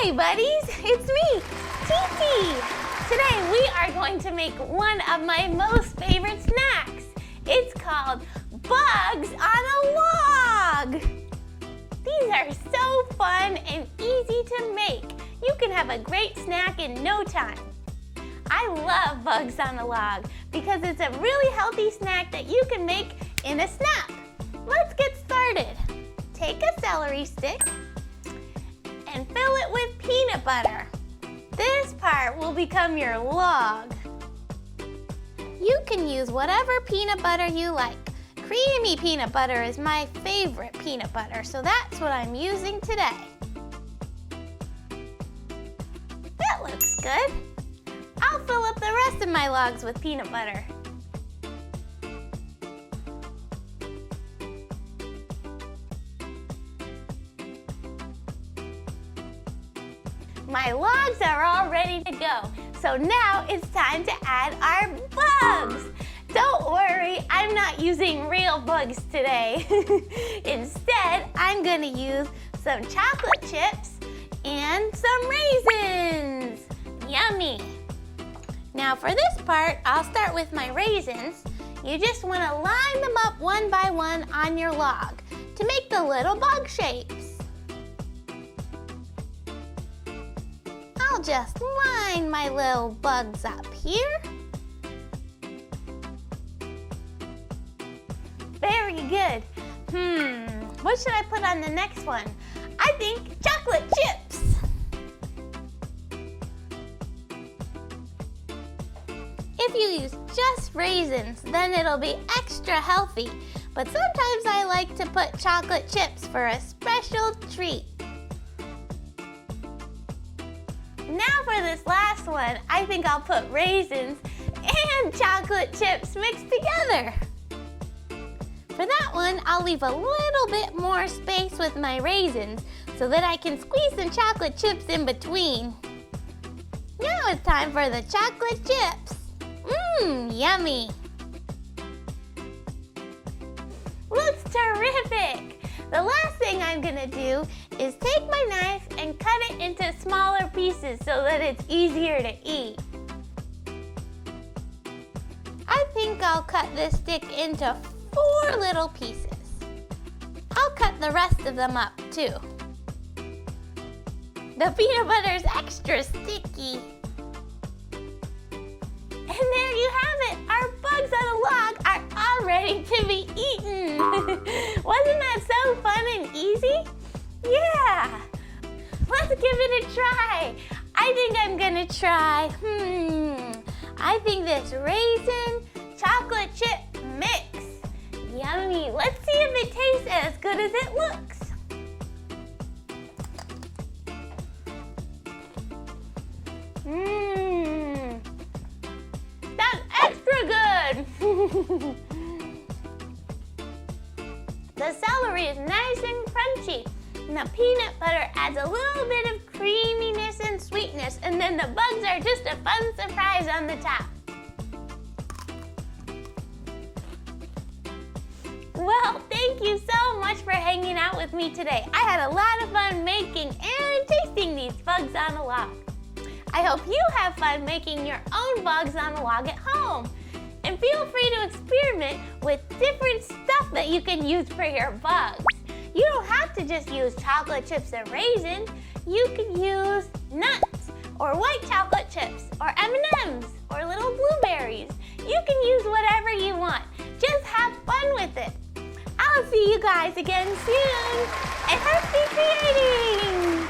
Hi buddies, it's me, Titi. Today we are going to make one of my most favorite snacks. It's called bugs on a log. These are so fun and easy to make. You can have a great snack in no time. I love bugs on a log because it's a really healthy snack that you can make in a snap. Let's get started. Take a celery stick and fill it with peanut butter. This part will become your log. You can use whatever peanut butter you like. Creamy peanut butter is my favorite peanut butter, so that's what I'm using today. That looks good. I'll fill up the rest of my logs with peanut butter. My logs are all ready to go, so now it's time to add our bugs. Don't worry, I'm not using real bugs today. Instead, I'm going to use some chocolate chips and some raisins. Yummy! Now for this part, I'll start with my raisins. You just want to line them up one by one on your log to make the little bug shapes. I'll just line my little bugs up here. Very good. What should I put on the next one? I think chocolate chips. If you use just raisins, then it'll be extra healthy. But sometimes I like to put chocolate chips for a special treat. Now for this last one, I think I'll put raisins and chocolate chips mixed together. For that one, I'll leave a little bit more space with my raisins so that I can squeeze some chocolate chips in between. Now it's time for the chocolate chips. Yummy! Looks terrific! The last thing I'm gonna do is take my knife and cut it into smaller pieces so that it's easier to eat. I think I'll cut this stick into 4 little pieces. I'll cut the rest of them up too. The peanut butter is extra sticky. And there you have it! Our bugs on a log are all ready to be eaten! Wasn't that so fun and easy? Yeah! Let's give it a try! I think I'm gonna try, I think this raisin chocolate chip mix. Yummy! Let's see if it tastes as good as it looks. The celery is nice and crunchy, and the peanut butter adds a little bit of creaminess and sweetness, and then the bugs are just a fun surprise on the top. Well, thank you so much for hanging out with me today. I had a lot of fun making and tasting these bugs on a log. I hope you have fun making your own bugs on a log at home. And feel free to experiment with different stuff that you can use for your bugs. You don't have to just use chocolate chips and raisins. You can use nuts or white chocolate chips or M&Ms or little blueberries. You can use whatever you want. Just have fun with it. I'll see you guys again soon. And happy creating!